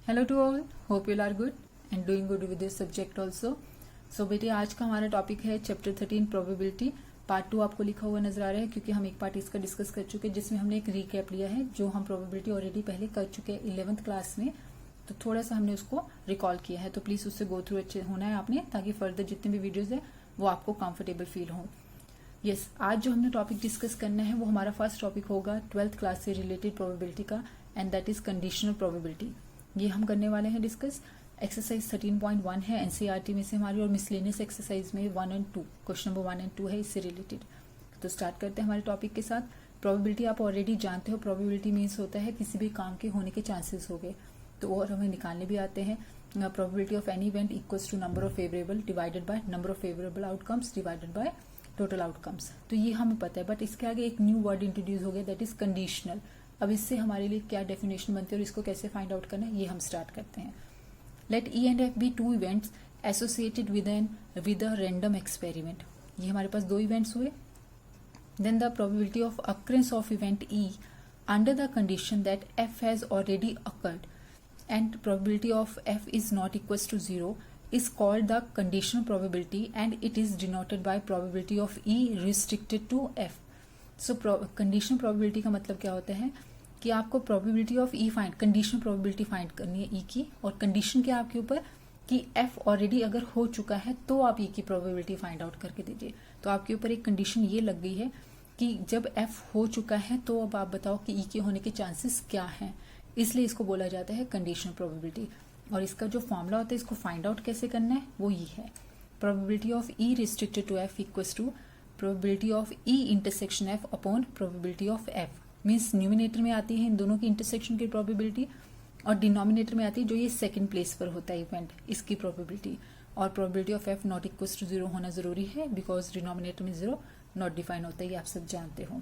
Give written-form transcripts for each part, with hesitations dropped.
Hello to all, hope you are good and doing good with this subject also. So बेटे, आज का हमारा topic है chapter 13 probability. Part 2 आपको लिखा हुआ नजर आ रहा है क्योंकि हम एक पार्ट इसका डिस्कस कर चुके हैं जिसमें हमने एक रिकैप लिया है जो हम प्रोबेबिलिटी ऑलरेडी पहले कर चुके हैं 11th क्लास में। तो थोड़ा सा हमने उसको रिकॉल किया है, तो प्लीज उससे गो थ्रू अच्छे होना है आपने, ताकि फर्दर जितने भी वीडियोज है वो आपको कंफर्टेबल फील हो। यस, आज जो हमने टॉपिक डिस्कस करना है वो हमारा फर्स्ट टॉपिक होगा 12th क्लास से रिलेटेड प्रोबेबिलिटी का, and that is conditional probability. ये हम करने वाले हैं डिस्कस। एक्सरसाइज 13.1 है एनसीईआरटी में से हमारी, और मिसलेनियस एक्सरसाइज में 1 और 2, क्वेश्चन नंबर 1 और 2 है इससे रिलेटेड। तो स्टार्ट करते हैं हमारे टॉपिक के साथ। प्रोबेबिलिटी आप ऑलरेडी जानते हो, प्रोबेबिलिटी मीन्स होता है किसी भी काम के होने के चांसेस हो गए, तो और हमें निकालने भी आते हैं। Probability of any event equals to number of favourable divided by number of favourable outcomes divided by total outcomes. तो ये हमें पता है, बट इसके आगे एक न्यू वर्ड इंट्रोड्यूस हो गया, दैट इज कंडीशनल। अब इससे हमारे लिए क्या डेफिनेशन बनती है और इसको कैसे फाइंड आउट करना है, ये हम स्टार्ट करते हैं। Let E and F be two events associated with a random experiment. ये हमारे पास दो इवेंट्स हुए। Then the probability of occurrence of event E under the condition that F has already occurred and probability of F is not equals to 0 is called the conditional probability and it is denoted by probability of E restricted to F. So conditional probability का मतलब क्या होता है कि आपको probability of E find, conditional probability find करनी है E की, और कंडीशन क्या आपके ऊपर कि F ऑलरेडी अगर हो चुका है तो आप E की probability फाइंड आउट करके दीजिए। तो आपके ऊपर एक कंडीशन ये लग गई है कि जब F हो चुका है तो अब आप बताओ कि E के होने के चांसेस क्या हैं, इसलिए इसको बोला जाता है कंडीशनल प्रोबेबिलिटी। और इसका जो फॉर्मूला होता है, इसको फाइंड आउट कैसे करना है वो ये है। Probability of E restricted to F equals to probability of E intersection F upon probability of F. Means numerator में आती है इन दोनों की इंटरसेक्शन की प्रोबेबिलिटी, और डिनोमिनेटर में आती है जो ये सेकंड प्लेस पर होता है इवेंट, इसकी प्रोबेबिलिटी। और probability of F not equals to 0 होना जरूरी है, बिकॉज डिनोमिनेटर में 0 नॉट डिफाइन होता है, ये आप सब जानते हो।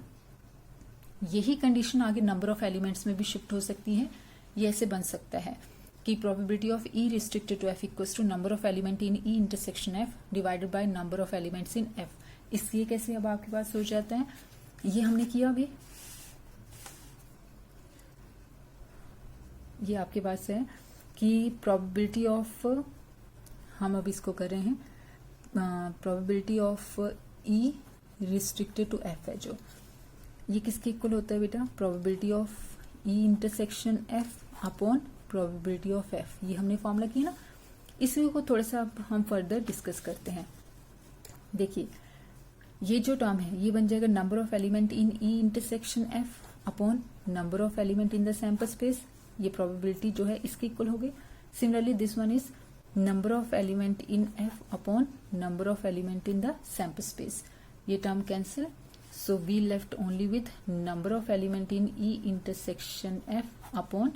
यही कंडीशन आगे नंबर ऑफ एलिमेंट्स में भी शिफ्ट हो सकती है। ये ऐसे बन सकता है कि probability of E restricted to F equals to number of element in E intersection F divided by number of elements in F. इसलिए कैसे अब आपके पास हो जाता है, ये हमने किया अभी, ये आपके पास है कि प्रोबेबिलिटी ऑफ, हम अब इसको कर रहे हैं probability of E restricted to F है जो, ये किसके इक्वल होता है बेटा, probability of E intersection F upon probability of F. ये हमने फॉर्मूला किया ना, इसी को थोड़ा सा हम फर्दर डिस्कस करते हैं। देखिए, ये जो टर्म है ये बन जाएगा number of element in E intersection F upon number of element in the sample space. ये प्रोबेबिलिटी जो है इसकी इक्वल हो गई। Similarly this one is number of element in F upon number of element in the sample space. ये term cancel, so we left only with number of element in E intersection F upon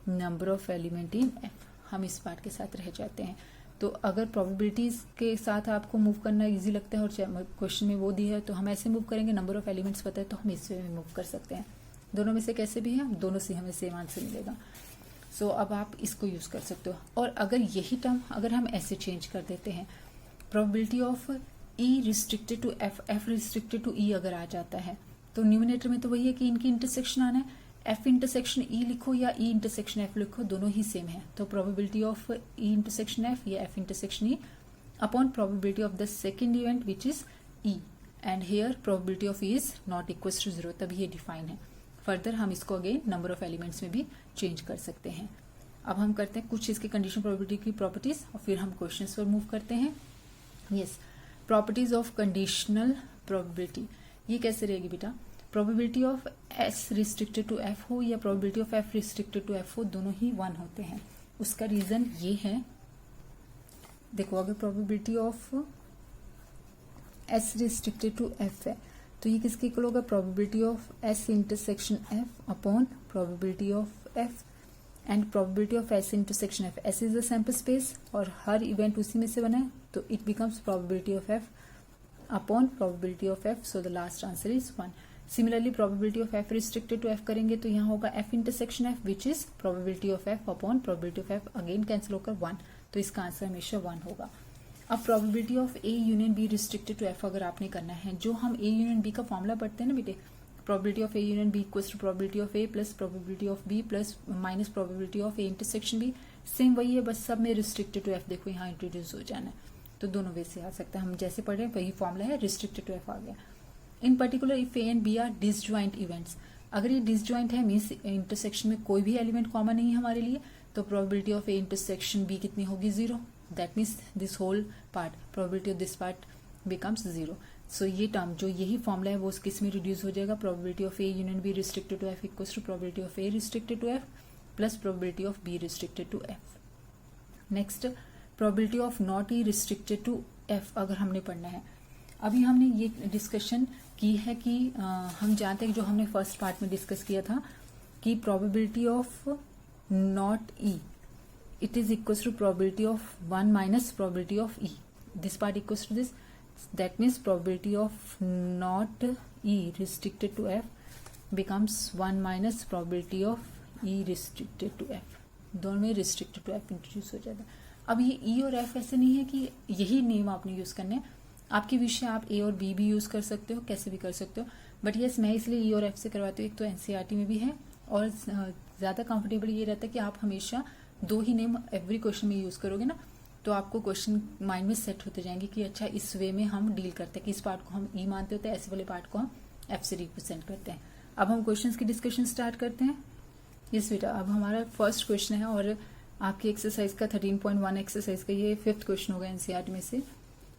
number of element in F. हम इस part के साथ रह जाते हैं। तो अगर प्रोबेबिलिटीज के साथ आपको मूव करना इजी लगता है और क्वेश्चन में वो दी है तो हम ऐसे मूव करेंगे, नंबर ऑफ एलिमेंट्स पता है तो हम इससे भी मूव कर सकते हैं। दोनों में से कैसे भी है, दोनों से हमें सेम आंसर मिलेगा। सो अब आप इसको यूज कर सकते हो। और अगर यही टर्म अगर हम ऐसे चेंज कर देते हैं, probability of E restricted to F, F restricted to E अगर आ जाता है, तो न्यूमिनेटर में तो वही है कि इनकी इंटरसेक्शन आना है। एफ इंटरसेक्शन ई लिखो या ई इंटरसेक्शन एफ लिखो, दोनों ही सेम है। तो probability of E intersection F या F intersection E upon probability of the second event which is E, and here probability of E is not equals to 0, तभी ये define है। फर्दर हम इसको अगेन नंबर ऑफ एलिमेंट्स में भी change कर सकते हैं। अब हम करते हैं कुछ इसके कंडीशन प्रोबेबिलिटी की प्रॉपर्टीज और फिर हम क्वेश्चन पर मूव करते हैं। Yes, properties of conditional probability, ये कैसे रहेगी बेटा, probability of S restricted to F हो या probability of F restricted to F हो, दोनों ही 1 होते हैं। उसका रीजन ये है, देखो अगर probability of S restricted to F है तो ये किसके इक्वल होगा, probability of S intersection F upon probability of F, and probability of S intersection F, S is the sample space और हर इवेंट उसी में से बना है, तो it becomes probability of F upon probability of F, so the last answer is 1। Similarly probability of F restricted to F करेंगे तो यहाँ होगा F intersection F which is probability of F upon probability of F, again cancel होकर 1, तो इसका answer हमेशा 1 होगा। अब probability of A union B restricted to F अगर आपने करना है, जो हम ए यूनियन बी का फॉर्मूला पढ़ते हैं ना बेटे, probability of A union B equals to probability of A plus probability of B plus minus probability of A intersection B. Same वही है, बस सब में रिस्ट्रिक्टेड टू एफ देखो यहाँ इंट्रोड्यूस हो जाना है, तो दोनों वे से आ सकता है. हम जैसे पढ़े वही फॉर्मूला है, रिस्ट्रिक्टेड टू एफ आ गया. In particular if A and B are disjoint events, अगर ये डिसजॉइंट है मीन्स इंटरसेक्शन में कोई भी एलिमेंट कॉमन नहीं है हमारे लिए, तो probability of A intersection B कितनी होगी, 0. That means this whole part, probability of this part becomes 0. So ये टर्म जो यही फॉर्मूला है वो किस में रिड्यूस हो जाएगा, probability of A union B restricted to F equals to probability of A restricted to F plus probability of B restricted to F. Next probability of not E restricted to F अगर हमने पढ़ना है. अभी हमने ये discussion की है कि हम जानते हैं कि जो हमने फर्स्ट पार्ट में डिस्कस किया था कि probability of not E it is equals to probability of 1 minus probability of E. This part equals to this, that means probability of not E restricted to F becomes 1 minus probability of E restricted to F. दोनों में restricted to F introduce हो जाता है. अब ये E और F ऐसे नहीं है कि यही नेम आपने यूज करने हैं, आपकी विषय आप A और B भी यूज कर सकते हो, कैसे भी कर सकते हो, बट यस मैं इसलिए E और F से करवाती हूँ. एक तो NCERT में भी है और ज्यादा कंफर्टेबल ये रहता है कि आप हमेशा दो ही नेम एवरी क्वेश्चन में यूज करोगे ना, तो आपको क्वेश्चन माइंड में सेट होते जाएंगे कि अच्छा इस वे में हम डील करते हैं कि इस पार्ट को हम ई मानते होते हैं, ऐसे वाले पार्ट को हम एफ से रिप्रेजेंट करते हैं. अब हम क्वेश्चंस की डिस्कशन स्टार्ट करते हैं. यस बेटा, अब हमारा फर्स्ट क्वेश्चन है और आपकी एक्सरसाइज का 13.1 एक्सरसाइज का ये 5th क्वेश्चन होगा एनसीईआरटी में से.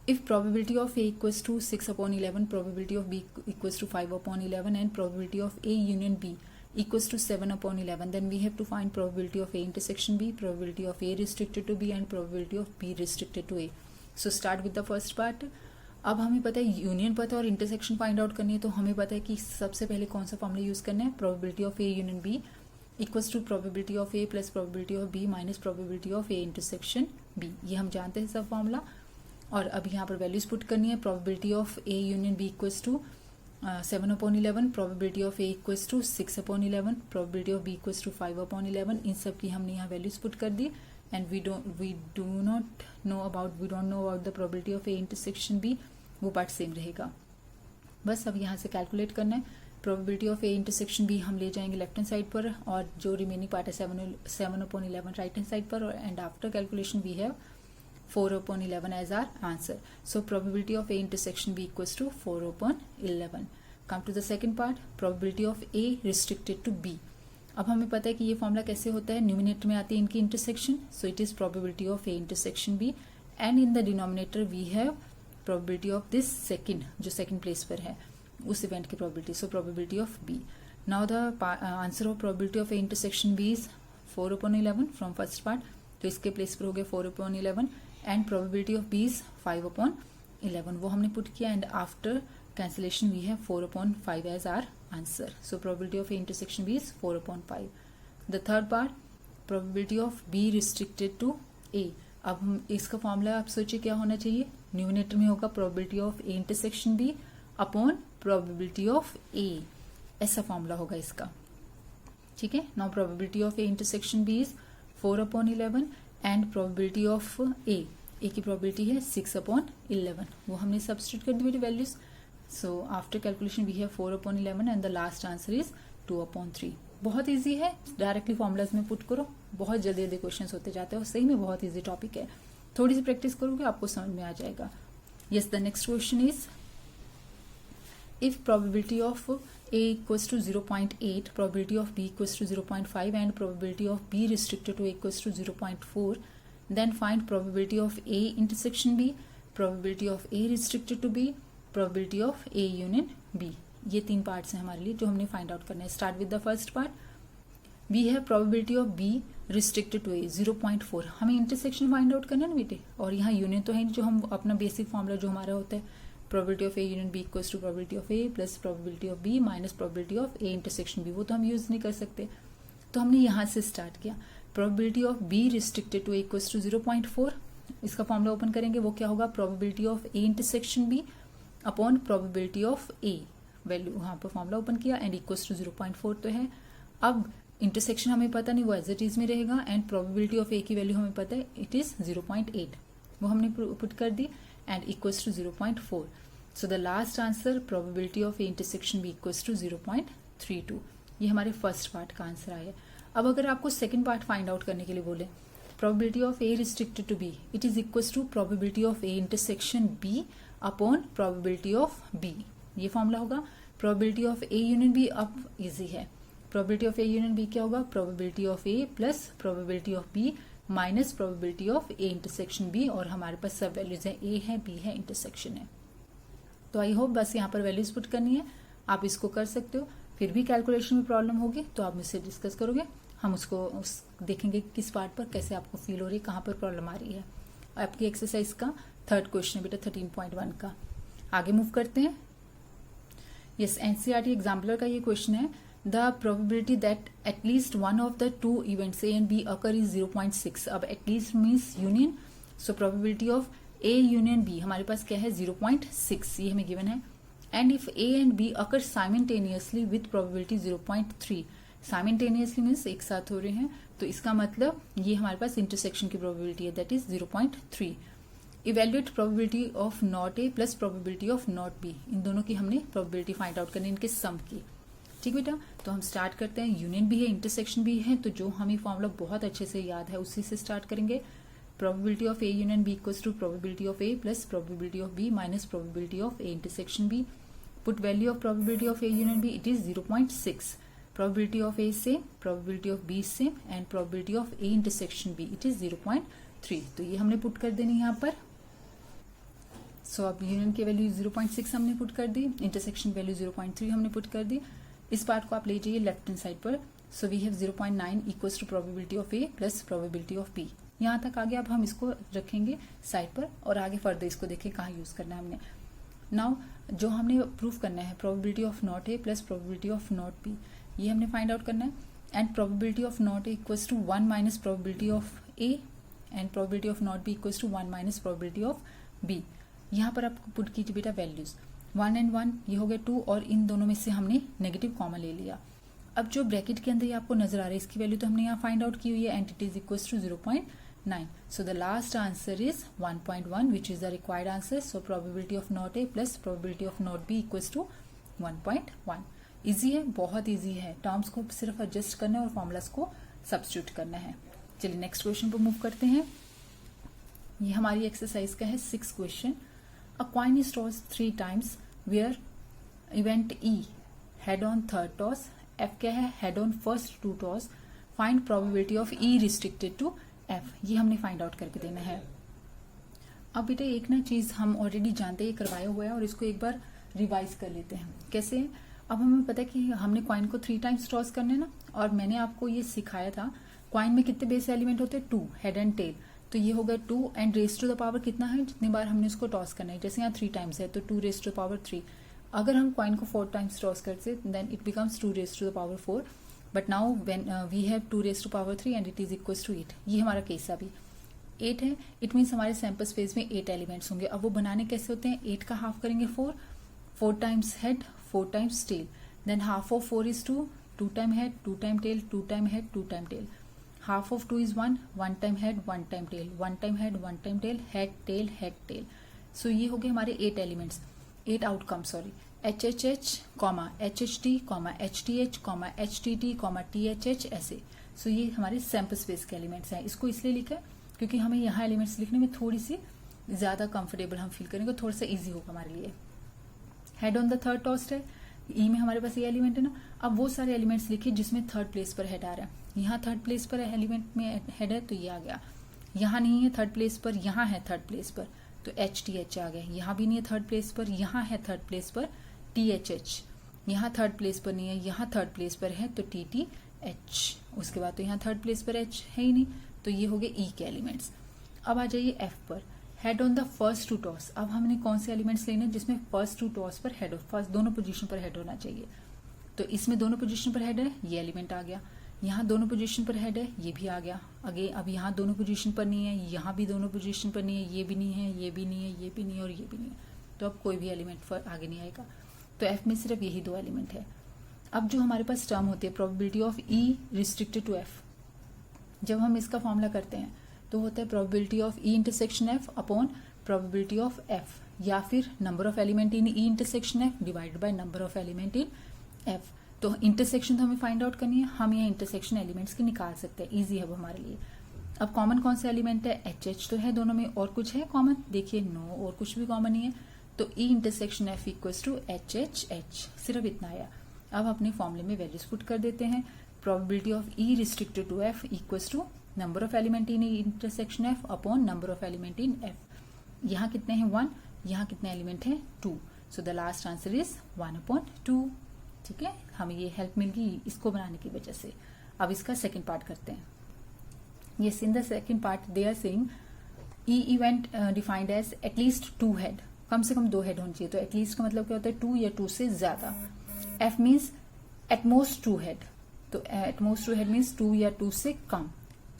If probability of A equals to 6/11, probability of B equals to 5/11 and probability of A union B equals to 7/11, then we have to find probability of A intersection B, probability of A restricted to B and probability of B restricted to A. So start with the first part. अब हमें पता है union पता है और intersection find out करनी है, तो हमें पता है कि सबसे पहले कौन सा फॉर्मूला यूज करना है, probability of A union B equals to probability of A plus probability of B minus probability of A intersection B. ये हम जानते हैं सब फॉर्मूला. और अब यहाँ पर वैल्यूज पुट करनी है. Probability of A union B equals to 7/11, probability of A equals to 6/11, probability of B equals to 5/11. इन सब की हमने यहाँ वैल्यूज पुट कर दी. And we don't know about the probability of A intersection B, वो पार्ट सेम रहेगा. बस अब यहाँ से कैलकुलेट करना है. probability of A intersection B हम ले जाएंगे लेफ्ट हैंड साइड पर और जो रिमेनिंग पार्ट है 7/11 राइट हैंड साइड पर. And after calculation we have 4/11 as our answer. So probability of A intersection B equals to 4/11. Come to the second part, probability of A restricted to B. अब हमें पता है कि ये formula कैसे होता है, न्यूमिनेटर में आती है इनकी intersection, so it is probability of A intersection B and in the denominator we have probability of this second, जो second place पर है उस इवेंट की probability, so probability of B. Now the answer of probability of A intersection B is 4/11 from first part, तो इसके place पर हो गया 4/11 and probability of B is 5/11. वो हमने पुट किया and after cancellation we have 4/5 as our answer. So probability of A intersection B is 4/5. The third part, probability of B restricted to A. अब हम इसका formula आप सोचिए क्या होना चाहिए, न्यूमिनेटर में होगा probability of A intersection B upon probability of A. ऐसा फॉर्मूला होगा इसका. ठीक है. Now probability of A intersection B is 4/11 and probability of A की प्रोबेबिलिटी है 6/11. वो हमने सब्स्टिट्यूट कर दी बेटी values. So after calculation we have 4/11 and the last answer is 2/3. बहुत इजी है, डायरेक्टली फॉर्मुलाज में पुट करो, बहुत जल्दी जल्दी क्वेश्चन होते जाते हैं और सही में बहुत इजी टॉपिक है. थोड़ी सी प्रैक्टिस करोगे आपको समझ में आ जाएगा. Yes, the next question is if probability of A equals to 0.8, probability of B equals to 0.5 and probability of B restricted to A equals to 0.4, then find probability of A intersection B, probability of A restricted to B, probability of A union B. ये तीन parts हैं हमारे लिए जो हमने find out करना है. Start with the first part. We have probability of B restricted to A 0.4. हमें इंटरसेक्शन फाइंड आउट करना है ना बेटे, और यहाँ यूनियन तो है जो हम अपना बेसिक फॉर्मूला जो हमारा होता है probability of A union B equals to probability of A plus probability of B minus probability of A intersection B, वो तो हम यूज नहीं कर सकते. तो हमने यहाँ से स्टार्ट किया. probability of B restricted to A equals to 0.4. इसका फॉर्मूला ओपन करेंगे, वो क्या होगा, probability of A intersection B upon probability of A. Value वहाँ पर फॉर्मूला ओपन किया एंड इक्वल्स टू 0.4 तो है. अब इंटरसेक्शन हमें पता नहीं, वो एज इट इज में रहेगा एंड प्रोबेबिलिटी ऑफ A की वैल्यू हमें पता है इट इज 0.8, वो हमने पुट कर दी and equals to 0.4. So the last answer probability of A intersection B equals to 0.32। ये हमारे फर्स्ट पार्ट का आंसर आया। अब अगर आपको सेकंड पार्ट फाइंड आउट करने के लिए बोले, probability of A restricted to B, it is equals to probability of A intersection B upon probability of B. ये फॉर्मूला होगा probability of A union B. अब इजी है, probability of A union B क्या होगा, probability of A plus probability of B minus probability of A intersection B, और हमारे पास सब values है, ए है, बी है, इंटरसेक्शन है। तो आई होप बस यहाँ पर वैल्यूज पुट करनी है, आप इसको कर सकते हो। फिर भी कैलकुलेशन में प्रॉब्लम होगी तो आप मुझसे डिस्कस करोगे, हम उसको देखेंगे किस पार्ट पर कैसे आपको फील हो रही है, कहाँ पर प्रॉब्लम आ रही है। आपकी एक्सरसाइज का थर्ड क्वेश्चन है बेटा 13.1 का। आगे मूव करते हैं। यस, एनसीईआरटी एग्जाम्पलर का ये क्वेश्चन है, the probability that at least one of the two events A and B occur is 0.6। अब at least means union, so probability of A union B हमारे पास क्या है 0.6, ये हमें गिवन है। And if A and B occur simultaneously with probability 0.3, simultaneously means एक साथ हो रहे हैं, तो इसका मतलब ये हमारे पास इंटरसेक्शन की प्रोबेबिलिटी है, that is 0.3। Evaluate probability of not A plus probability of not B, इन दोनों की हमने प्रोबेबिलिटी फाइंड आउट करनी, इनके सम की। ठीक बेटा, तो हम स्टार्ट करते हैं। यूनियन भी है, इंटरसेक्शन भी है, तो जो हमें फॉर्मूला बहुत अच्छे से याद है उसी से स्टार्ट करेंगे। Probability of A union B equals to probability of A plus probability of B minus probability of A intersection B. Put value of probability of A union B, it is 0.6। Probability of A से, probability of B से, and probability of A intersection B, it is 0.3। तो ये हमने put कर देनी यहाँ पर। सो अब यूनियन की वैल्यू 0.6 हमने पुट कर दी, इंटरसेक्शन वैल्यू 0.3 हमने पुट कर दी। इस पार्ट को आप ले जाइए लेफ्ट हैंड साइड पर। So we have 0.9 equals to probability of A plus probability of B. यहाँ तक आगे अब हम इसको रखेंगे साइड पर, और आगे फर्दर इसको देखें कहाँ यूज करना है हमने। नाउ जो हमने प्रूव करना है, probability of not A plus probability of not B, ये हमने फाइंड आउट करना है। And probability of not A equals to 1 minus probability of A, and probability of not B equals to 1 minus probability of B. यहाँ पर आपको put कीजिए बेटा values, 1 and 1 ये हो गए 2, और इन दोनों में से हमने नेगेटिव कॉमन ले लिया। अब जो ब्रैकेट के अंदर ये आपको नजर आ रहा है, इसकी वैल्यू तो हमने यहाँ फाइंड आउट की हुई है, and it is equals to 0.9। So the last answer is 1.1 which is the required answer. So probability of not A plus probability of not B equals to 1.1। Easy है, बहुत easy है, terms को सिर्फ adjust करना है और formulas को substitute करना है। चलिए नेक्स्ट क्वेश्चन पर मूव करते हैं। ये हमारी एक्सरसाइज का है 6th question. A coin is tossed 3 times where event E head on third toss, F क्या है head on first 2 toss, find probability of E restricted to F। ये हमने फाइंड आउट करके देना है। अब बेटा एक ना चीज हम ऑलरेडी जानते हैं, करवाया हुआ है, और इसको एक बार रिवाइज कर लेते हैं। कैसे? अब हमें पता है कि हमने कॉइन को 3 टाइम्स टॉस करना है ना, और मैंने आपको ये सिखाया था कॉइन में कितने बेस एलिमेंट होते हैं 2, हेड एंड टेल। तो ये हो गया 2, and raise to the power कितना है, जितनी बार हमने उसको टॉस करना है। जैसे यहाँ 3 टाइम्स है तो 2 रेस टू द पावर 3। अगर हम कॉइन को 4 टाइम्स टॉस करते then it becomes 2 raise to the power 4, but now when we have 2 raise to power 3 and it is equals to 8। ये हमारा केस अभी 8 है। इट मीन्स हमारे सैंपल स्पेस में 8 एलिमेंट्स होंगे। अब वो बनाने कैसे होते हैं, 8 का हाफ करेंगे 4 times head 4 times tail, then half of 4 is 2 time head 2 time tail 2 time head 2 time tail, half of 2 is 1 time head 1 time tail, 1 time head 1 time tail, head tail। so ये हो गए हमारे 8 elements, 8 outcome sorry, HHH, HHT, HTH, HTT, THH ऐसे। so ये हमारे sample space के elements हैं। इसको इसलिए लिखा है क्योंकि हमें यहाँ एलिमेंट्स लिखने में थोड़ी सी ज्यादा कंफर्टेबल हम फील करेंगे, थोड़ा सा इजी होगा हमारे लिए। Head on the third toast है, ई में हमारे पास ये एलिमेंट है ना। अब वो सारे एलिमेंट्स लिखिए जिसमें थर्ड प्लेस पर हेड आ रहा है। यहाँ थर्ड प्लेस पर एलिमेंट में हेड है तो ये आ गया। यहाँ नहीं है थर्ड प्लेस पर, यहाँ है थर्ड प्लेस पर तो HTH आ गया। यहाँ भी नहीं है थर्ड प्लेस पर, यहाँ है थर्ड प्लेस पर THH। यहाँ थर्ड प्लेस पर नहीं है, यहाँ थर्ड प्लेस पर है तो TTH। उसके बाद तो यहाँ थर्ड प्लेस पर H है ही नहीं, तो ये हो गए E के एलिमेंट्स। अब आ जाइए F पर, head on the first 2 toss. अब हमने कौन से एलिमेंट्स लेने जिसमें फर्स्ट 2 टॉस पर हेड, फर्स्ट दोनों पोजीशन पर हेड होना चाहिए। तो इसमें दोनों पोजीशन पर हेड है, ये एलिमेंट आ गया। यहाँ दोनों पोजीशन पर हेड है, ये भी आ गया। आगे अब यहाँ दोनों पोजीशन पर नहीं है, यहाँ भी दोनों पोजीशन पर नहीं है, ये भी नहीं है, ये भी नहीं है, ये भी नहीं है और ये भी नहीं है, तो अब कोई भी एलिमेंट पर आगे नहीं आएगा। तो F में सिर्फ यही 2 एलिमेंट है। अब जो हमारे पास टर्म होती है probability of E restricted to F, जब हम इसका फॉर्मूला करते हैं तो होता है probability of E intersection F upon probability of F। या फिर number of element in E intersection F divided by number of element in F. तो इंटरसेक्शन तो हमें फाइंड आउट करनी है, हम ये इंटरसेक्शन एलिमेंट्स की निकाल सकते हैं, इजी है वो हमारे लिए। अब कॉमन कौन सा एलिमेंट है, एच एच तो है दोनों में, और कुछ है कॉमन, देखिए नो, और कुछ भी कॉमन नहीं है। तो E intersection F equals to H H H, सिर्फ इतना आया। अब अपने फॉर्मूले में वैल्यूज पुट कर देते हैं। Probability of E restricted to F equals to number of element in E intersection F upon number of element in F. यहाँ कितने हैं 1, यहाँ कितने एलिमेंट हैं 2, so the last answer is 1/2। ठीक है, हमें ये हेल्प मिल गई इसको बनाने की वजह से। अब इसका सेकंड पार्ट करते हैं। Yes, in the second part they are saying E event defined as at least 2 head, कम से कम 2 हेड होनी चाहिए। तो एटलीस्ट का मतलब क्या होता है 2 या 2 से ज्यादा। एफ मीन्स एटमोस्ट 2 हेड, तो एटमोस्ट 2 हेड मीन्स 2 या 2 से कम।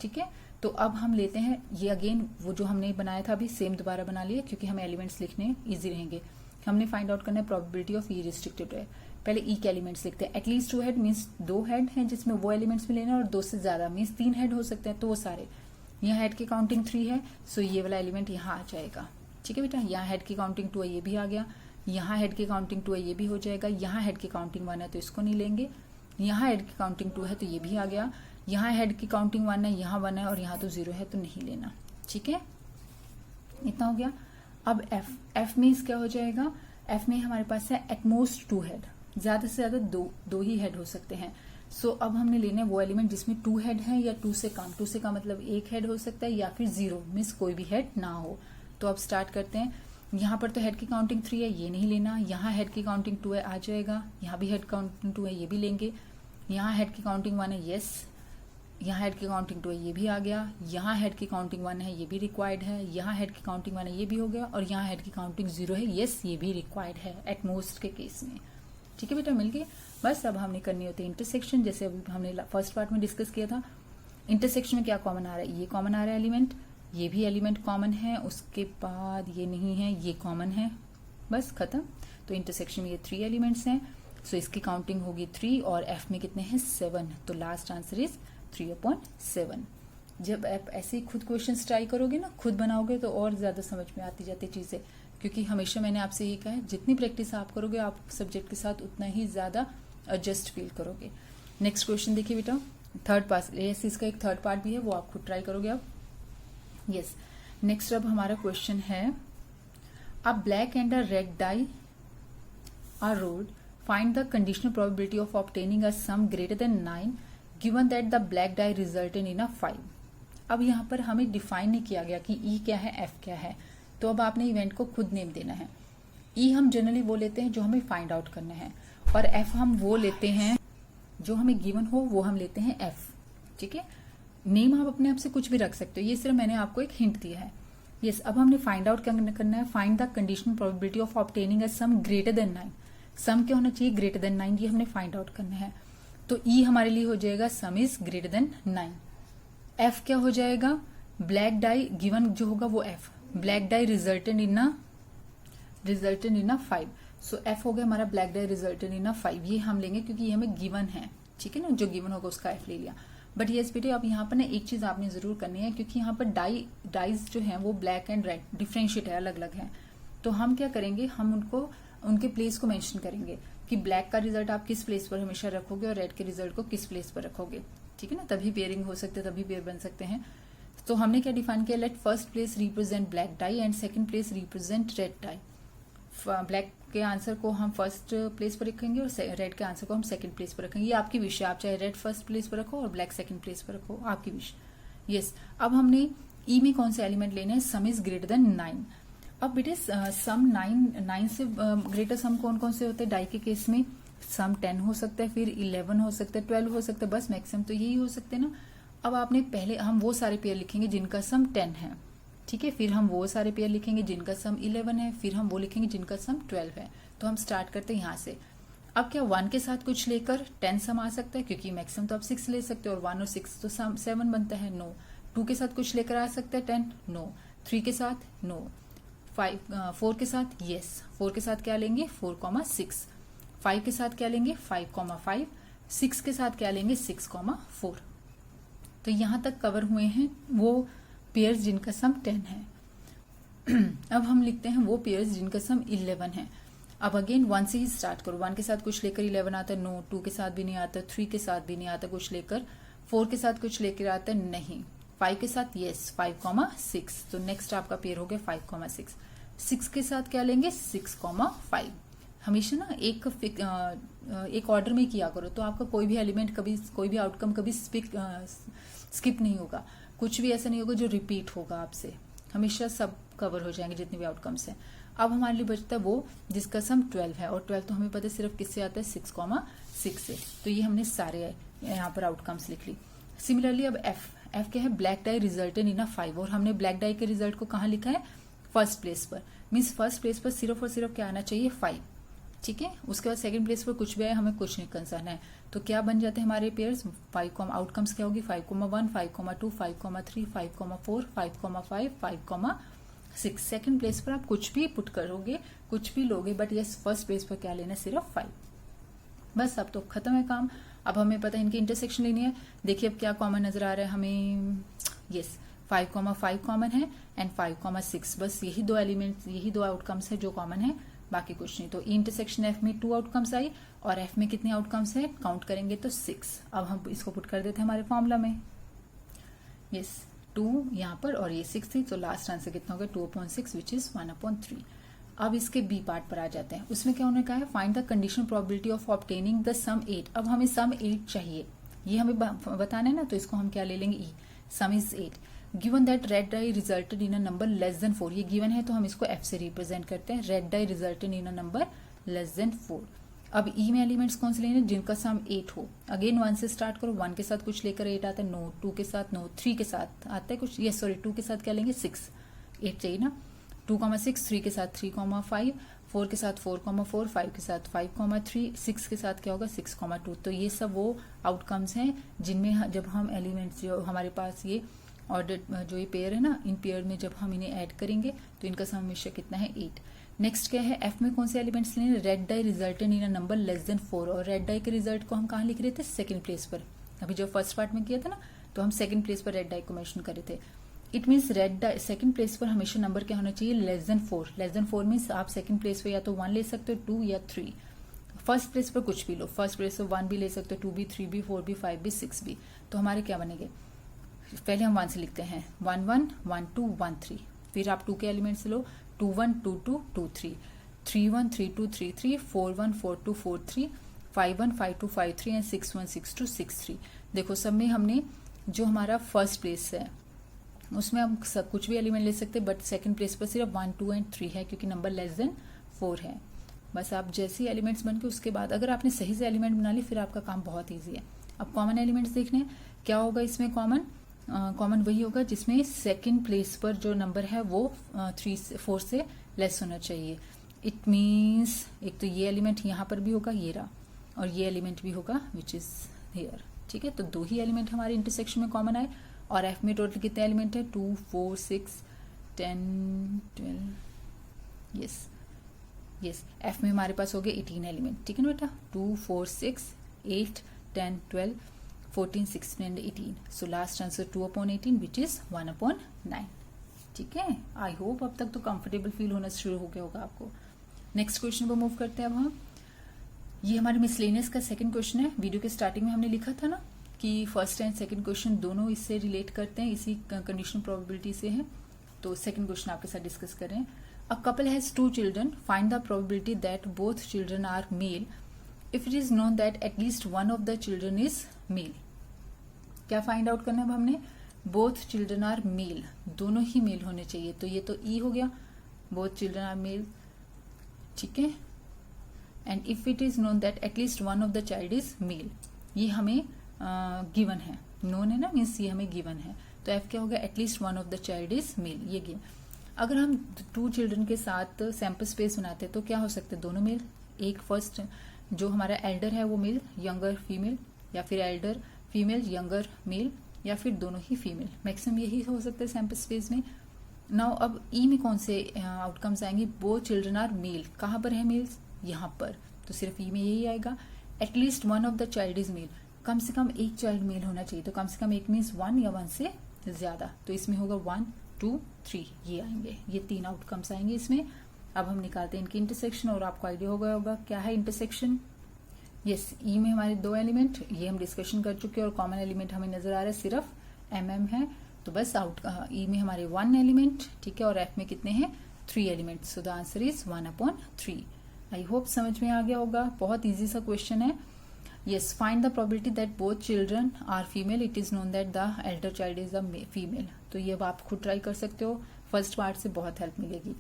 ठीक है, तो अब हम लेते हैं ये अगेन वो जो हमने बनाया था अभी सेम दोबारा बना लिया, क्योंकि हमें एलिमेंट्स लिखने इजी रहेंगे। हमने फाइंड आउट करना है प्रोबेबिलिटी ऑफ ई रिस्ट्रिक्टेड है। पहले ई के एलिमेंट्स लिखते हैं। एटलीस्ट 2 हेड मीन्स 2 हेड हैं जिसमें वो एलिमेंट्स भी लेना है, और 2 से ज्यादा मीन्स 3 हेड हो सकते हैं, तो वो सारे। यहाँ हेड की काउंटिंग 3 है, सो ये वाला एलिमेंट यहाँ आ जाएगा। ठीक है बेटा, यहाँ हेड की काउंटिंग 2 है, ये भी आ गया। यहाँ हेड की काउंटिंग 2 है, ये भी हो जाएगा। यहाँ हेड की काउंटिंग 1 है तो इसको नहीं लेंगे। यहाँ हेड की काउंटिंग 2 है तो ये भी आ गया। यहाँ हेड की काउंटिंग 1 है, यहाँ 1 है, और यहाँ तो 0 है तो नहीं लेना। ठीक है, इतना हो गया। अब एफ मीन्स क्या हो जाएगा, एफ में हमारे पास है एटमोस्ट 2 हेड, ज्यादा से ज्यादा दो ही हेड हो सकते हैं। सो अब हमने लेने वो एलिमेंट जिसमें 2 हेड है या 2 से कम। 2 से कम मतलब 1 हेड हो सकता है या फिर 0 मीन्स कोई भी हेड ना हो। तो अब स्टार्ट करते हैं। यहाँ पर तो हेड की काउंटिंग 3 है, ये नहीं लेना। यहाँ हेड की काउंटिंग 2 है, आ जाएगा। यहाँ भी हेड काउंटिंग 2 है, ये भी लेंगे। यहाँ हेड की काउंटिंग 1 है, यस। यहाँ हेड की काउंटिंग 2 है, ये भी आ गया। यहाँ हेड की काउंटिंग 1 है, ये भी रिक्वायर्ड है। यहाँ हेड की काउंटिंग 1 है, ये भी हो गया। और यहाँ हेड की काउंटिंग 0 है, यस, ये भी रिक्वायर्ड है एटमोस्ट के केस में। ठीक है बेटा, मिल गए। बस अब हमने करनी होती है इंटरसेक्शन, जैसे अभी हमने फर्स्ट पार्ट में डिस्कस किया था। इंटरसेक्शन में क्या कॉमन आ रहा है, ये कॉमन आ रहा है एलिमेंट, ये भी एलिमेंट कॉमन है, उसके बाद ये नहीं है, ये कॉमन है, बस खत्म। तो इंटरसेक्शन में ये 3 एलिमेंट्स हैं, सो इसकी काउंटिंग होगी 3, और एफ में कितने हैं 7, तो लास्ट आंसर इज 3/7। जब आप ऐसे ही खुद क्वेश्चंस ट्राई करोगे ना, खुद बनाओगे, तो और ज्यादा समझ में आती जाती चीजें, क्योंकि हमेशा मैंने आपसे ये कहा है जितनी प्रैक्टिस आप करोगे आप सब्जेक्ट के साथ उतना ही ज्यादा एडजस्ट फील करोगे। नेक्स्ट क्वेश्चन देखिए बेटा, थर्ड पार्ट, यस इसका एक थर्ड पार्ट भी है, वो आप खुद ट्राई करोगे अब। यस, नेक्स्ट अब हमारा क्वेश्चन है, a black and a red die are rolled, find the conditional probability of obtaining a sum greater than 9 given that the black die resulted in a 5। अब यहाँ पर हमें डिफाइन नहीं किया गया कि ई क्या है, एफ क्या है, तो अब आपने इवेंट को खुद नेम देना है। ई हम जनरली वो लेते हैं जो हमें फाइंड आउट करना है, और एफ हम वो लेते हैं जो हमें गिवन हो, वो हम लेते हैं एफ। ठीक है, नेम आप अपने आप से कुछ भी रख सकते हो, ये सिर्फ मैंने आपको एक हिंट दिया है। यस, अब हमने फाइंड आउट करना है, find the conditional probability of obtaining a sum greater than 9। सम क्या होना चाहिए, ग्रेटर देन 9, ये हमने फाइंड आउट करना है। तो ई हमारे लिए हो जाएगा सम इज ग्रेटर देन 9। एफ क्या हो जाएगा, ब्लैक डाई गिवन जो होगा वो F, black die resulted in a 5। So F हो गया हमारा black die resulted in a 5, ये हम लेंगे क्योंकि ये हमें गिवन है। ठीक है ना, जो गिवन होगा उसका एफ ले लिया। बट यस बेटे, अब यहाँ पर ना एक चीज आपने जरूर करनी है, क्योंकि यहाँ पर डाइज जो है वो ब्लैक एंड रेड डिफरेंशिएट है, अलग अलग है। तो हम क्या करेंगे, हम उनको उनके प्लेस को मेंशन करेंगे कि ब्लैक का रिजल्ट आप किस प्लेस पर हमेशा रखोगे और रेड के रिजल्ट को किस प्लेस पर रखोगे। ठीक है ना, तभी पेयरिंग हो सकते, तभी पेयर बन सकते हैं। तो हमने क्या डिफाइन किया, let first place represent black die and second place represent red die. Black के आंसर को हम फर्स्ट प्लेस पर रखेंगे और रेड के आंसर को हम सेकंड प्लेस पर रखेंगे। ये आपकी विश है, आप चाहे रेड फर्स्ट प्लेस पर रखो और ब्लैक सेकंड प्लेस पर रखो, आपकी विश। यस, अब हमने ई में कौन से एलिमेंट लेने हैं, सम इज ग्रेटर देन 9। अब बेटे सम 9 से ग्रेटर सम कौन कौन से होते हैं डाई के केस में, सम 10 हो सकता है, फिर 11 हो सकता है, 12 हो सकता है, बस मैक्सिमम तो यही हो सकते हैं ना। अब आपने पहले हम वो सारे पेयर लिखेंगे जिनका सम 10 है, ठीक है, फिर हम वो सारे पेयर लिखेंगे जिनका सम 11 है, फिर हम वो लिखेंगे जिनका सम 12 है। तो हम स्टार्ट करते हैं यहाँ से। अब क्या 1 के साथ कुछ लेकर 10 सम आ सकता है, क्योंकि मैक्सिमम तो आप 6 ले सकते हो और 1 और 6 तो 7 बनता है, नो। 2 के साथ कुछ लेकर आ सकता है 10, नो। 3 के साथ नो। 4 के साथ यस, 4 के साथ क्या लेंगे 4,6। 5 के साथ क्या लेंगे 5,5। 6 के साथ क्या लेंगे 6,4। तो यहां तक कवर हुए हैं वो पेयर्स जिनका सम 10 है। अब हम लिखते हैं वो पेयर्स जिनका सम 11 है। अब अगेन 1 से ही स्टार्ट करो। 1 के साथ कुछ लेकर 11 आता है, नो। 2 के साथ भी नहीं आता, 3 के साथ भी नहीं आता कुछ लेकर, 4 के साथ कुछ लेकर आता है, नहीं। 5 के साथ यस, 5,6। तो नेक्स्ट आपका पेयर हो गया 5,6। 6 के साथ क्या लेंगे, 6,5। हमेशा ना एक ऑर्डर में किया करो, तो आपका कोई भी एलिमेंट कभी, कोई भी आउटकम कभी स्किप नहीं होगा। कुछ भी ऐसा नहीं होगा जो रिपीट होगा आपसे, हमेशा सब कवर हो जाएंगे जितने भी आउटकम्स हैं। अब हमारे लिए बचता है वो जिसका सम 12 है, और 12 तो हमें पता है सिर्फ किससे आता है, 6,6 से। तो ये हमने सारे यहाँ पर आउटकम्स लिख ली। सिमिलरली अब एफ क्या है, black die resulted in a 5, और हमने ब्लैक डाई के रिजल्ट को कहाँ लिखा है, फर्स्ट प्लेस पर। मीन्स फर्स्ट प्लेस पर सिर्फ और सिर्फ क्या आना चाहिए, 5, ठीक है। उसके बाद सेकंड प्लेस पर कुछ भी आए, हमें कुछ नहीं कंसर्न है। तो क्या बन जाते हैं हमारे पेयर्स, 5 आउटकम्स क्या होगी, 5,1, 5,2, 5,3, 5,4, 5,5, 5,6। सेकंड प्लेस पर आप कुछ भी पुट करोगे, कुछ भी लोगे, बट यस फर्स्ट प्लेस पर क्या लेना, सिर्फ 5। बस अब तो खत्म है काम। अब हमें पता है इनकी इंटरसेक्शन लेनी है। देखिए अब क्या कॉमन नजर आ रहा है हमें, यस 5,5 कॉमन है एंड 5,6। बस यही दो एलिमेंट्स, यही दो आउटकम्स है जो कॉमन है, बाकी कुछ नहीं। तो इंटरसेक्शन एफ में 2 आउटकम्स आई, और एफ में कितने आउटकम्स है, काउंट करेंगे तो 6। अब हम इसको पुट कर देते हैं हमारे फॉर्मूला में, यस 2 यहाँ पर और ये 6 थी, तो लास्ट आंसर कितना हो गया, 2/6 विच इज 1/3। अब इसके बी पार्ट पर आ जाते हैं। उसमें क्या उन्होंने कहा है, find the conditional probability of obtaining the sum 8। अब हमें सम 8 चाहिए, ये हमें बताना है ना, तो इसको हम क्या ले लेंगे, E. Sum is 8 given that red die resulted in a number less than 4। ये गिवन है तो हम इसको एफ से रिप्रेजेंट करते हैं, red die resulted in a number less than 4। अब ई में एलिमेंट्स कौन से लेने, जिनका सम 8 हो। अगेन 1 से स्टार्ट करो, 1 के साथ कुछ लेकर 8 आता है, नो। 2 के साथ नो, 3 के साथ आता है कुछ, यस सॉरी 2 के साथ क्या लेंगे, 6। 8 चाहिए ना, 2,6, 3 के साथ 3,5, 4 के साथ 4,4, 5 के साथ 5,3, 6 के साथ क्या होगा, 6,2। तो ये सब वो आउटकम्स हैं जिनमें जब हम एलिमेंट्स जो हमारे पास ये ऑर्डर जो ये पेयर है ना, इन पेयर में जब हम इन्हें ऐड करेंगे तो इनका सम हमेशा कितना है, 8। नेक्स्ट क्या है, एफ में कौन से एलिमेंट्स लेने, red die resulted in a number less than 4। और रेड डाई के रिजल्ट को हम कहाँ लिख रहे थे, सेकंड प्लेस पर। अभी जो फर्स्ट पार्ट में किया था ना, तो हम सेकंड प्लेस पर रेड डाई को मेंशन कर रहे थे। It means red die second place पर हमेशा नंबर क्या होना चाहिए, less than 4। Less than 4 means आप सेकंड प्लेस पर या तो 1 ले सकते हो, 2 या 3। फर्स्ट प्लेस पर कुछ भी लो, फर्स्ट प्लेस पर 1 भी ले सकते हो, 2 भी, 3 भी, 4 भी, 5 भी, 6 भी। तो हमारे क्या बनेंगे, पहले हम 1 से लिखते हैं, 1 1 1 2 1 3। फिर आप 2 के एलिमेंट से लो, 2 1 2 2 2 3, 3 1 3 2 3 3, 4 1 4 2 4 3, 5 1 5 2 5 3 एंड 6 1 6 2 6 3। देखो सब में हमने जो हमारा फर्स्ट प्लेस है उसमें हम सब कुछ भी एलिमेंट ले सकते हैं, बट सेकंड प्लेस पर सिर्फ 1 2 एंड 3 है क्योंकि नंबर लेस देन 4 है। बस आप जैसे ही एलिमेंट्स बन के उसके बाद अगर आपने सही से एलिमेंट बना ली, फिर आपका काम बहुत ईजी है। अब कॉमन एलिमेंट्स देखने हैं, क्या होगा इसमें कॉमन वही होगा जिसमें सेकंड प्लेस पर जो नंबर है वो 4 से लेस होना चाहिए। इट मीन्स एक तो ये एलिमेंट यहाँ पर भी होगा, ये रहा, और ये एलिमेंट भी होगा विच इज हियर, ठीक है। तो 2 ही एलिमेंट हमारे इंटरसेक्शन में कॉमन आए। और एफ में टोटल कितने एलिमेंट है, 2 4 6 10 12, यस एफ में हमारे पास हो गए 18 एलिमेंट, ठीक है ना बेटा। 2 4 6 8 10 12 14 16 and 18। So last answer 2/18 which is 1/9, ठीक है। आई होप अब तक तो कंफर्टेबल फील होना शुरू हो गया होगा आपको। नेक्स्ट क्वेश्चन पर मूव करते हैं अब हम। ये हमारे मिसलेनियस का सेकंड क्वेश्चन है। वीडियो के स्टार्टिंग में हमने लिखा था ना कि फर्स्ट एंड सेकंड क्वेश्चन दोनों इससे रिलेट करते हैं, इसी कंडीशनल प्रोबेबिलिटी से है। तो सेकंड क्वेश्चन आपके साथ डिस्कस कर रहे हैं। A couple has 2 children, find the probability that both children are male if it is known that at least one of the children is male. क्या फाइंड आउट करना है अब हमने, बोथ चिल्ड्रन आर मेल, दोनों ही mail होने चाहिए। तो ये तो ई हो गया, बोथ चिल्ड्रन आर मेल, ठीक है। And if it is known that at least one of the child is mail, ये हमें गिवन है, नोन है ना, मीन्स ये हमें गिवन है। तो एफ क्या होगा, at least one of the child is mail, ये गिवन। अगर हम 2 चिल्ड्रन के साथ सैंपल स्पेस बनाते हैं तो क्या हो सकता है, दोनों मेल। एक फर्स्ट जो हमारा एल्डर है वो मेल, यंगर फीमेल, या फिर एल्डर फीमेल यंगर मेल, या फिर दोनों ही फीमेल। मैक्सिमम यही हो सकता है सैंपल स्पेस में। नाउ अब ई में कौन से आउटकम्स आएंगे, बोथ चिल्ड्रन आर मेल, कहाँ पर है मेल, यहाँ पर, तो सिर्फ ई में यही आएगा। At least one of the child is male, कम से कम एक चाइल्ड मेल होना चाहिए। तो कम से कम एक मीन्स 1 या 1 से ज्यादा, तो इसमें होगा 1 2 3 ये आएंगे, ये 3 आउटकम्स आएंगे इसमें। अब हम निकालते हैं इनकी इंटरसेक्शन और आपको आइडिया हो गया होगा क्या है इंटरसेक्शन। यस, ई में हमारे 2 एलिमेंट, ये हम डिस्कशन कर चुके हैं और कॉमन एलिमेंट हमें नजर आ रहा है सिर्फ MM है, तो बस ई में हमारे 1 एलिमेंट, ठीक है, और F में कितने हैं 3 element, so the answer is 1/3। I hope समझ में आ गया होगा, बहुत इजी सा क्वेश्चन है। Yes, find the probability that both children are female, it is known that the elder child is a female. तो ये अब आप खुद ट्राई कर सकते हो, फर्स्ट पार्ट से बहुत हेल्प मिलेगी।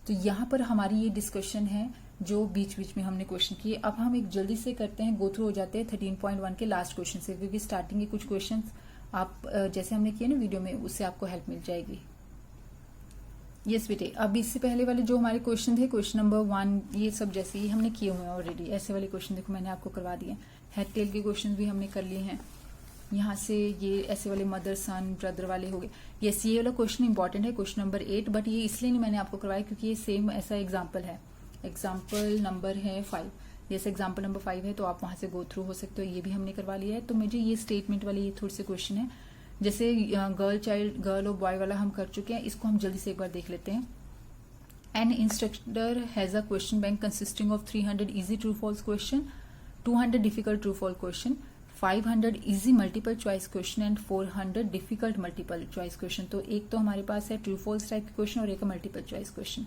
तो यहाँ पर हमारी ये डिस्कशन है जो बीच बीच में हमने क्वेश्चन किए। अब हम एक जल्दी से करते हैं, गो थ्रू हो जाते हैं 13.1 के लास्ट क्वेश्चन से, क्योंकि स्टार्टिंग के कुछ क्वेश्चन आप जैसे हमने किए ना वीडियो में, उससे आपको हेल्प मिल जाएगी। यस बेटे, अब इससे पहले वाले जो हमारे क्वेश्चन थे, क्वेश्चन नंबर 1, ये सब जैसे ही हमने किए हुए हैं ऑलरेडी। ऐसे वाले क्वेश्चन देखो मैंने आपको करवा दिए, हेड टेल के क्वेश्चन भी हमने कर लिए हैं। यहाँ से ये ऐसे वाले मदर सन ब्रदर वाले हो गए। यस, ये वाला क्वेश्चन इंपॉर्टेंट है, क्वेश्चन नंबर 8, बट ये इसलिए नहीं मैंने आपको करवाया क्योंकि ये सेम ऐसा एग्जाम्पल है। एग्जाम्पल नंबर है 5, जैसे एग्जाम्पल नंबर 5 है तो आप वहां से गो थ्रू हो सकते हो, ये भी हमने करवा लिया है। तो मुझे ये स्टेटमेंट वाले ये थोड़े से क्वेश्चन है, जैसे गर्ल और बॉय वाला हम कर चुके हैं, इसको हम जल्दी से एक बार देख लेते हैं। An instructor has a question bank consisting of 300 easy true false question, 200 difficult true false question, 500 easy multiple choice question and 400 difficult multiple choice question. तो एक तो हमारे पास है ट्रू फॉल्स टाइप के क्वेश्चन और एक multiple choice question.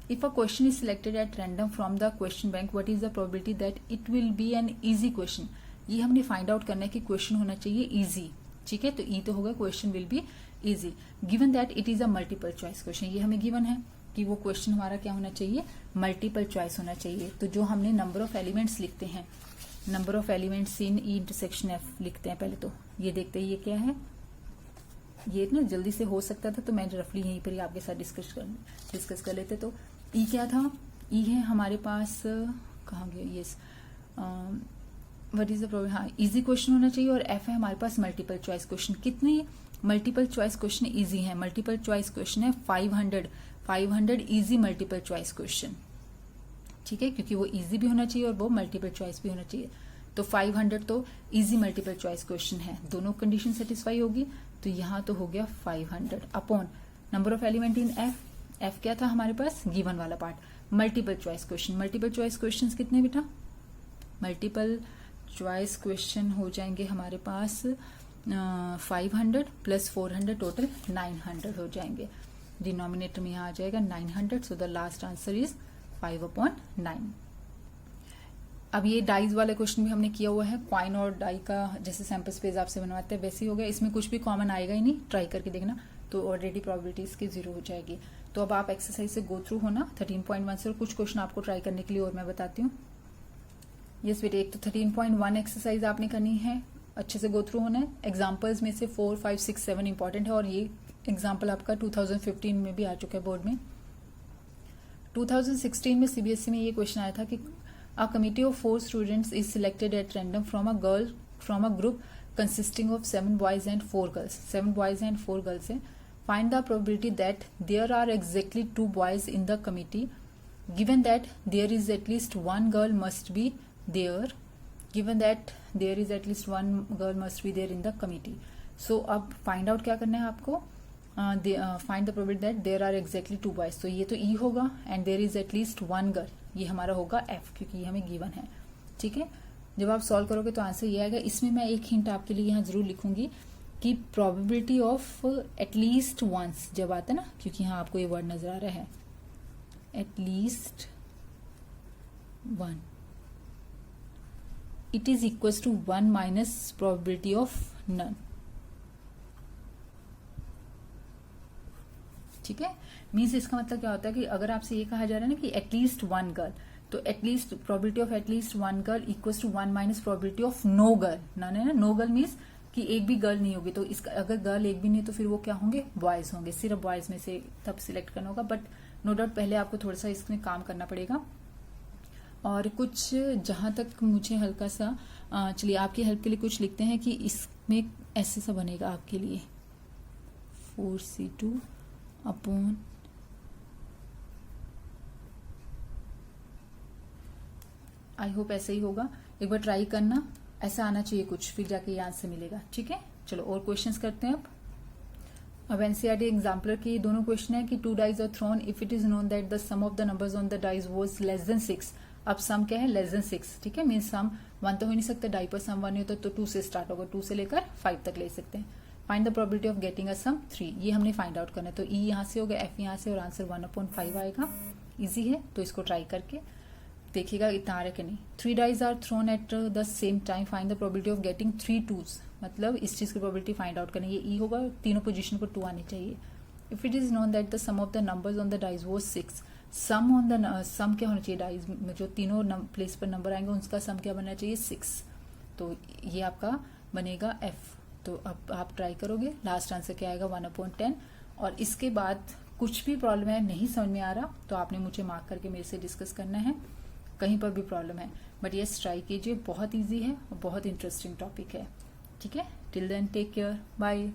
If a question is selected at random from the question bank, what is the probability that it will be an easy question? ये हमने फाइंड आउट करना है कि question होना चाहिए इजी, ठीक है, तो ई तो होगा question will be easy. Given that it is a multiple choice question, ये हमें गिवन है कि वो क्वेश्चन हमारा क्या होना चाहिए, मल्टीपल चॉइस होना चाहिए। तो जो हमने नंबर ऑफ एलिमेंट्स लिखते हैं, number of elements in E intersection F लिखते हैं पहले, तो ये देखते हैं ये क्या है। ये ना जल्दी से हो सकता था तो मैं रफली यहीं पर ही आपके साथ डिस्कस कर लेते। तो ई क्या था, ई है हमारे पास, कहाँ गया, yes, what is the problem, हाँ इजी क्वेश्चन होना चाहिए, और एफ है हमारे पास मल्टीपल चॉइस क्वेश्चन। कितने मल्टीपल चॉइस क्वेश्चन इजी है, मल्टीपल चॉइस क्वेश्चन है 500 इजी मल्टीपल चॉइस क्वेश्चन, ठीक है, क्योंकि वो इजी भी होना चाहिए और वो मल्टीपल चॉइस भी होना चाहिए। तो 500 तो इजी मल्टीपल चॉइस क्वेश्चन है, दोनों कंडीशन सेटिस्फाई होगी, तो यहाँ तो हो गया 500 upon number of element in F. F क्या था हमारे पास, गिवन वाला part, multiple choice question. Multiple choice question कितने बेटा, मल्टीपल चॉइस क्वेश्चन हो जाएंगे हमारे पास 500 प्लस 400 टोटल 900 हो जाएंगे। डिनोमिनेटर में यहाँ आ जाएगा 900, सो द लास्ट आंसर इज 5/9। अब ये डाइज वाला क्वेश्चन भी हमने किया हुआ है, क्वाइन और डाई का जैसे सैंपल स्पेस आपसे बनवाते हैं वैसे ही हो गया, इसमें कुछ भी कॉमन आएगा ही नहीं, ट्राई करके देखना, तो ऑलरेडी प्रोबेबिलिटी इसकी 0 हो जाएगी। तो अब आप एक्सरसाइज से गो थ्रू होना 13.1 से, और कुछ क्वेश्चन आपको ट्राई करने के लिए और मैं बताती हूँ। यस बेटे, एक तो 13.1 एक्सरसाइज आपने करनी है, अच्छे से गो थ्रू होना है। एग्जाम्पल्स में से 4, 5, 6, 7 इंपॉर्टेंट है, और ये एग्जाम्पल आपका 2015 में भी आ चुका है बोर्ड में। 2016 में CBSE में ये क्वेश्चन आया था कि a committee of 4 students is selected at random from a group consisting of 7 boys and 4 girls. 7 boys and 4 girls है। Find the probability that there are exactly 2 boys in the committee, given that there is at least one girl must be there, given that there is at least one girl must be there in the committee. So अब find out क्या करना है आपको, find the probability that there are exactly 2 boys. तो ये तो E होगा, and there is at least one girl, ये हमारा होगा F, क्योंकि ये हमें गिवन है, ठीक है। जब आप सॉल्व करोगे तो आंसर ये आएगा। इसमें मैं एक हिंट आपके लिए यहाँ जरूर लिखूंगी कि प्रोबेबिलिटी ऑफ एटलीस्ट वंस जब आता है ना, क्योंकि यहाँ आपको ये वर्ड नजर आ रहा है at least 1, it is equal to 1 minus probability of none, ठीक है। मीन्स इसका मतलब क्या होता है कि अगर आपसे ये कहा जा रहा है ना कि एटलीस्ट 1 गर्ल, तो at least probability of at least 1 girl equal to 1 minus probability of no girl. None है ना, नो गर्ल मीन्स कि एक भी गर्ल नहीं होगी, तो इसका अगर गर्ल एक भी नहीं तो फिर वो क्या होंगे, बॉयज होंगे, सिर्फ बॉयज में से तब सिलेक्ट करना होगा। बट नो डाउट पहले आपको थोड़ा सा इसमें काम करना पड़ेगा, और कुछ जहां तक मुझे हल्का सा चलिए आपकी हेल्प के लिए कुछ लिखते हैं कि इसमें ऐसे सा बनेगा आपके लिए 4C2 अपॉन आई होप ऐसे ही होगा, एक बार ट्राई करना, ऐसा आना चाहिए कुछ, फिर जाके ये आंसर मिलेगा, ठीक है। चलो और क्वेश्चंस करते हैं अब। अब एनसीईआरटी एग्जाम्पलर की दोनों क्वेश्चन है कि 2 dies are thrown if it is known that the sum of the numbers on the dies was less than 6। अब सम क्या है, लेस देन 6, ठीक है। मीन्स सम 1 तो हो नहीं सकता, डाई पर सम 1 नहीं होता तो 2 से स्टार्ट होगा, 2 से लेकर 5 तक ले सकते हैं। Find the probability of getting a sum 3, ये हमने फाइंड आउट करना है। तो ई यहाँ से हो गया, एफ यहाँ से, और आंसर 1/5 आएगा। इजी है, तो इसको ट्राई करके देखिएगा इतना आ रहा है कि नहीं। 3 dies are thrown at the same time, find the probability of getting 3 2s, मतलब इस चीज की प्रोबेबिलिटी फाइंड आउट करनी है। ये ई होगा, तीनों पोजीशन पर 2 आनी चाहिए। If it is known that the sum of the numbers on the dies was 6, sum on the sum क्या होना चाहिए, डाइज में जो तीनों प्लेस पर नंबर आएंगे उसका सम क्या बनना चाहिए, 6। तो ये आपका बनेगा एफ। तो अब आप ट्राई करोगे, लास्ट आंसर क्या आएगा, 1/10। और इसके बाद कुछ भी प्रॉब्लम है, नहीं समझ में आ रहा, तो आपने मुझे मार्क करके मेरे से डिस्कस करना है, कहीं पर भी प्रॉब्लम है। बट यस, ट्राई कीजिए, बहुत ईजी है और बहुत इंटरेस्टिंग टॉपिक है, ठीक है। Till then take care, bye.